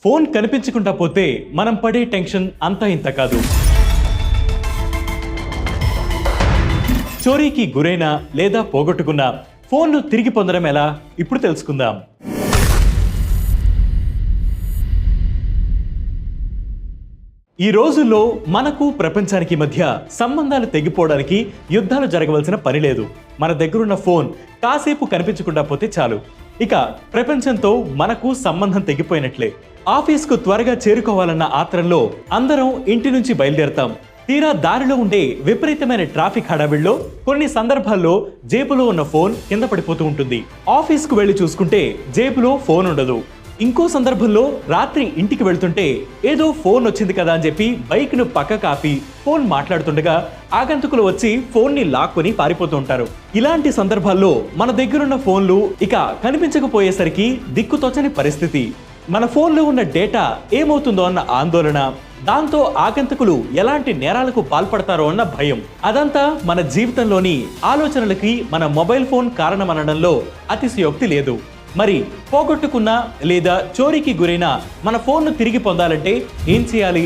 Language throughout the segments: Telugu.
ఫోన్ కనిపించకుండా పోతే మనం పడే టెన్షన్ అంతా ఇంత కాదు. చోరీకి గురైన లేదా పోగొట్టుకున్న ఫోన్ను తిరిగి పొందడం ఎలా ఇప్పుడు తెలుసుకుందాం. ఈ రోజుల్లో మనకు ప్రపంచానికి మధ్య సంబంధాలు తెగిపోవడానికి యుద్ధాలు జరగవలసిన పని లేదు. మన దగ్గరున్న ఫోన్ కాసేపు కనిపించకుండా పోతే చాలు, ఇక ప్రపంచంతో మనకు సంబంధం తెగిపోయినట్లే. ఆఫీస్కు త్వరగా చేరుకోవాలన్న ఆత్రంలో అందరం ఇంటి నుంచి బయలుదేరతాం. తీరా దారిలో ఉండే విపరీతమైన ట్రాఫిక్ హడావిడిలో కొన్ని సందర్భాల్లో జేబులో ఉన్న ఫోన్ కింద పడిపోతూ ఉంటుంది. ఆఫీస్కు వెళ్లి చూసుకుంటే జేబులో ఫోన్ ఉండదు. ఇంకో సందర్భంలో రాత్రి ఇంటికి వెళ్తుంటే ఏదో ఫోన్ వచ్చింది కదా అని చెప్పి బైక్ ను పక్క కాపి ఫోన్ మాట్లాడుతుండగా ఆగంతుకులు వచ్చి ఫోన్ ని లాక్కొని పారిపోతూ ఉంటారు. ఇలాంటి సందర్భాల్లో మన దగ్గరున్న ఫోన్లు ఇక కనిపించకపోయేసరికి దిక్కుతోచని పరిస్థితి. మన ఫోన్లో ఉన్న డేటా ఏమవుతుందో అన్న ఆందోళన, దాంతో ఆగంతకులు ఎలాంటి నేరాలకు పాల్పడతారో అన్న భయం, అదంతా మన జీవితంలోని ఆలోచనలకి మన మొబైల్ ఫోన్ కారణమనడంలో అతిశయోక్తి లేదు. మరి పోగొట్టుకున్న లేదా చోరీకి గురైన మన ఫోన్ను తిరిగి పొందాలంటే ఏం చేయాలి?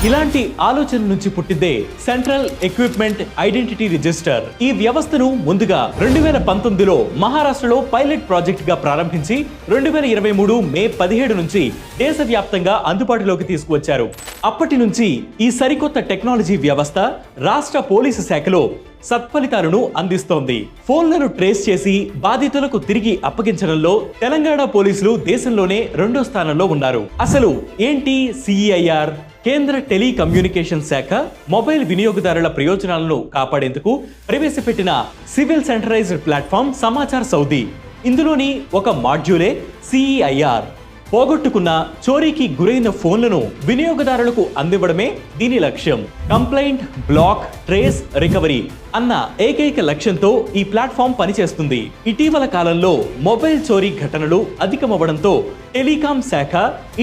ఇలాంటి ఆలోచన నుంచి పుట్టిందే సెంట్రల్ ఎక్విప్మెంట్ ఐడెంటిటీ రిజిస్టర్. ఈ వ్యవస్థను ముందుగా 2019లో మహారాష్ట్రలో పైలట్ ప్రాజెక్ట్ గా ప్రారంభించి 2023 మే 17 నుంచి దేశవ్యాప్తంగా అందుబాటులోకి తీసుకువచ్చారు. అప్పటి నుంచి ఈ సరికొత్త టెక్నాలజీ వ్యవస్థ రాష్ట్ర పోలీసు శాఖలో సత్ఫలితాలను అందిస్తోంది. ఫోన్లను ట్రేస్ చేసి బాధితులకు తిరిగి అప్పగించడంలో తెలంగాణ పోలీసులు దేశంలోనే 2వ స్థానంలో ఉన్నారు. అసలు ఏంటి CEIR? కేంద్ర టెలికమ్యూనికేషన్ శాఖ మొబైల్ వినియోగదారుల ప్రయోజనాలను కాపాడేందుకు ప్రవేశపెట్టిన సివిల్ సెంట్రలైజ్డ్ ప్లాట్ఫామ్ సమాచార్ సౌదీ. ఇందులోని ఒక మాడ్యూలే CEIR. పోగొట్టుకున్న, చోరీకి గురైన ఫోన్లను వినియోగదారులకు అందివ్వడమే దీని లక్ష్యం. కంప్లైంట్, బ్లాక్, ట్రేస్, రికవరీ అన్న ఏకైక లక్ష్యంతో ఈ ప్లాట్ఫామ్ పనిచేస్తుంది. ఇటీవల కాలంలో మొబైల్ చోరీ ఘటనలు అధికమవ్వడంతో టెలికాం శాఖ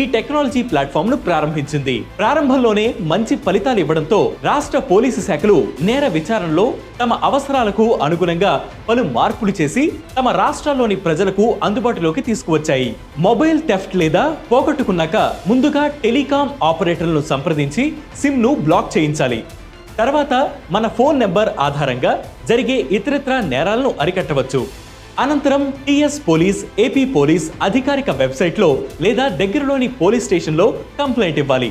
ఈ టెక్నాలజీ ప్లాట్ఫామ్ ను ప్రారంభించింది. ప్రారంభంలోనే మంచి ఫలితాలు ఇవ్వడంతో రాష్ట్ర పోలీసు శాఖలు నేర విచారణలో తమ అవసరాలకు అనుగుణంగా పలు మార్పులు చేసి తమ రాష్ట్రాల్లోని ప్రజలకు అందుబాటులోకి తీసుకువచ్చాయి. మొబైల్ థెఫ్ట్ లేదా పోగొట్టుకున్నాక ముందుగా టెలికాం ఆపరేటర్లను సంప్రదించి సిమ్ ను బ్లాక్ చేయించాలి. తర్వాత మన ఫోన్ నెంబర్ ఆధారంగా జరిగే ఇతరత్రా నేరాలను అరికట్టవచ్చు. అనంతరం TS పోలీస్, AP పోలీస్ అధికారిక వెబ్సైట్లో లేదా దగ్గరలోని పోలీస్ స్టేషన్లో కంప్లైంట్ ఇవ్వాలి.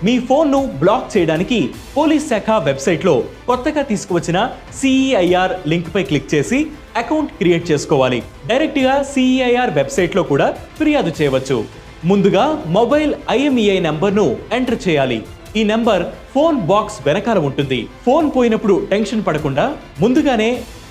మీ ఫోన్ను బ్లాక్ చేయడానికి పోలీస్ శాఖ వెబ్సైట్లో కొత్తగా తీసుకువచ్చిన CEIR లింక్ పై క్లిక్ చేసి అకౌంట్ క్రియేట్ చేసుకోవాలి. డైరెక్ట్గా CEIR వెబ్సైట్లో కూడా ఫిర్యాదు చేయవచ్చు. ముందుగా మొబైల్ IMEI నెంబర్ను ఎంటర్ చేయాలి. ఈ నెంబర్ ఫోన్ బాక్స్ వెనకాల ఉంటుంది. ఫోన్ పోయినప్పుడు టెన్షన్ పడకుండా ముందుగానే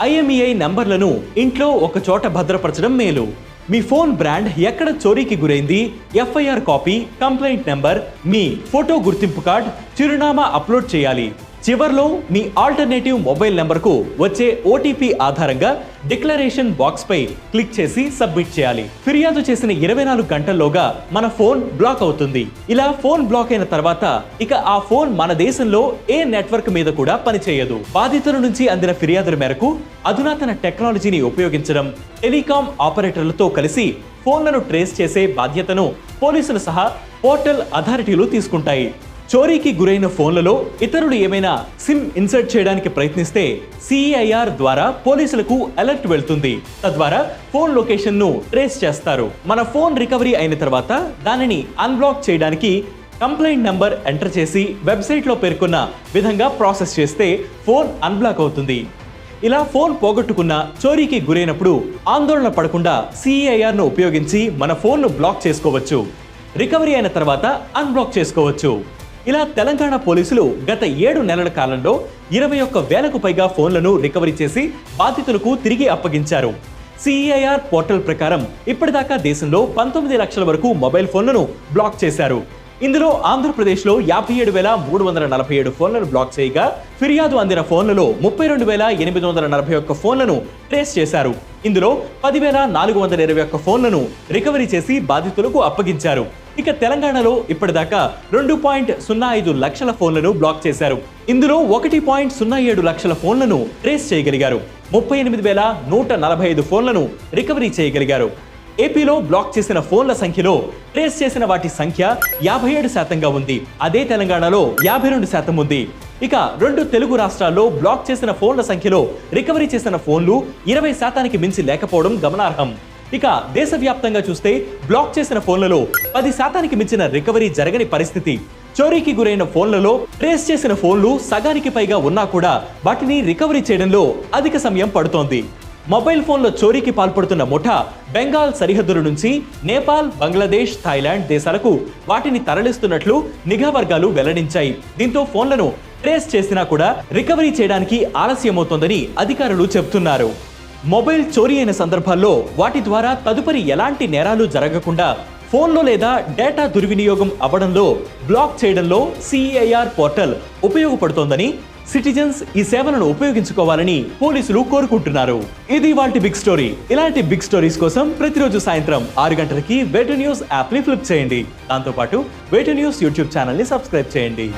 IMEI నంబర్లను ఇంట్లో ఒక చోట భద్రపరచడం మేలు. మీ ఫోన్ బ్రాండ్, ఎక్కడ చోరీకి గురైంది, FIR కాపీ, కంప్లైంట్ నెంబర్, మీ ఫోటో గుర్తింపు కార్డ్, చిరునామా అప్లోడ్ చేయాలి. చివర్లో మీ ఆల్టర్నేటివ్ మొబైల్ నెంబర్కు వచ్చే OTP ఆధారంగా డిక్లరేషన్ బాక్స్ పై క్లిక్ చేసి సబ్మిట్ చేయాలి. ఫిర్యాదు చేసిన 24 గంటల్లోగా మన ఫోన్ బ్లాక్ అవుతుంది. ఇలా ఫోన్ బ్లాక్ అయిన తర్వాత ఇక ఆ ఫోన్ మన దేశంలో ఏ నెట్వర్క్ మీద కూడా పనిచేయదు. బాధితుల నుంచి అందిన ఫిర్యాదుల మేరకు అధునాతన టెక్నాలజీని ఉపయోగించడం, టెలికాం ఆపరేటర్లతో కలిసి ఫోన్లను ట్రేస్ చేసే బాధ్యతను పోలీసులు సహా పోర్టల్ అథారిటీలు తీసుకుంటాయి. చోరీకి గురైన ఫోన్లలో ఇతరులు ఏమైనా సిమ్ ఇన్సర్ట్ చేయడానికి ప్రయత్నిస్తే CEIR ద్వారా పోలీసులకు అలర్ట్ వెళ్తుంది. తద్వారా ఫోన్ లొకేషన్ ను ట్రేస్ చేస్తారు. మన ఫోన్ రికవరీ అయిన తర్వాత దానిని అన్బ్లాక్ చేయడానికి కంప్లైంట్ నంబర్ ఎంటర్ చేసి వెబ్సైట్లో పేర్కొన్న విధంగా ప్రాసెస్ చేస్తే ఫోన్ అన్బ్లాక్ అవుతుంది. ఇలా ఫోన్ పోగొట్టుకున్న, చోరీకి గురైనప్పుడు ఆందోళన పడకుండా CEIR ను ఉపయోగించి మన ఫోన్ను బ్లాక్ చేసుకోవచ్చు. రికవరీ అయిన తర్వాత అన్బ్లాక్ చేసుకోవచ్చు. ఇలా తెలంగాణ పోలీసులు గత 7 నెలల కాలంలో 21,000కు పైగా ఫోన్లను రికవరీ చేసి బాధితులకు తిరిగి అప్పగించారు. CEIR పోర్టల్ ప్రకారం ఇప్పటిదాకా దేశంలో 19 లక్షల వరకు మొబైల్ ఫోన్లను బ్లాక్ చేశారు. ఇందులో ఆంధ్రప్రదేశ్లో 57,347 ఫోన్లను బ్లాక్ చేయగా ఫిర్యాదు అందిన ఫోన్లలో 32,841 ఫోన్లను ట్రేస్ చేశారు. ఇందులో 10,421 ఫోన్లను రికవరీ చేసి బాధితులకు అప్పగించారు. ఇక తెలంగాణలో ఇప్పటిదాకా 2.05 లక్షల ఫోన్లను బ్లాక్ చేశారు. ఇందులో 1.07 లక్షల ఫోన్లను ట్రేస్ చేయగలిగారు. 38,145 ఫోన్లను రికవరీ చేయగలిగారు. ఏపీలో బ్లాక్ చేసిన ఫోన్ల సంఖ్యలో ట్రేస్ చేసిన వాటి సంఖ్య 57%గా ఉంది. అదే తెలంగాణలో 52% ఉంది. ఇక 2 తెలుగు రాష్ట్రాల్లో బ్లాక్ చేసిన ఫోన్ల సంఖ్యలో రికవరీ చేసిన ఫోన్లు 20%కి మించి లేకపోవడం గమనార్హం. ఇక దేశవ్యాప్తంగా చూస్తే బ్లాక్ చేసిన ఫోన్లలో 10%కి మించిన రికవరీ జరగని పరిస్థితి. చోరీకి గురైన ఫోన్లలో ట్రేస్ చేసిన ఫోన్లు సగానికి పైగా ఉన్నా కూడా వాటిని రికవరీ చేయడంలో అధిక సమయం పడుతోంది. మొబైల్ ఫోన్ల చోరీకి పాల్పడుతున్న ముఠా బెంగాల్ సరిహద్దుల నుంచి నేపాల్, బంగ్లాదేశ్, థాయిలాండ్ దేశాలకు వాటిని తరలిస్తున్నట్లు నిఘా వర్గాలు వెల్లడించాయి. దీంతో ఫోన్లను ట్రేస్ చేసినా కూడా రికవరీ చేయడానికి ఆలస్యమవుతోందని అధికారులు చెబుతున్నారు. మొబైల్ చోరీ అయిన సందర్భాల్లో వాటి ద్వారా తదుపరి ఎలాంటి నేరాలు జరగకుండా ఫోన్లో లేదా డేటా దుర్వినియోగం అవ్వడంలో బ్లాక్ చేయడంలో CEIR పోర్టల్ ఉపయోగపడుతోందని, సిటిజన్స్ ఈ సేవలను ఉపయోగించుకోవాలని పోలీసులు కోరుకుంటున్నారు. ఇది వాటి బిగ్ స్టోరీ. ఇలాంటి బిగ్ స్టోరీస్ కోసం ప్రతిరోజు సాయంత్రం 6 గంటలకి వేటు న్యూస్ యాప్ని ఫ్లిప్ చేయండి. దాంతోపాటు వేటు న్యూస్ యూట్యూబ్ ఛానల్ని సబ్స్క్రైబ్ చేయండి.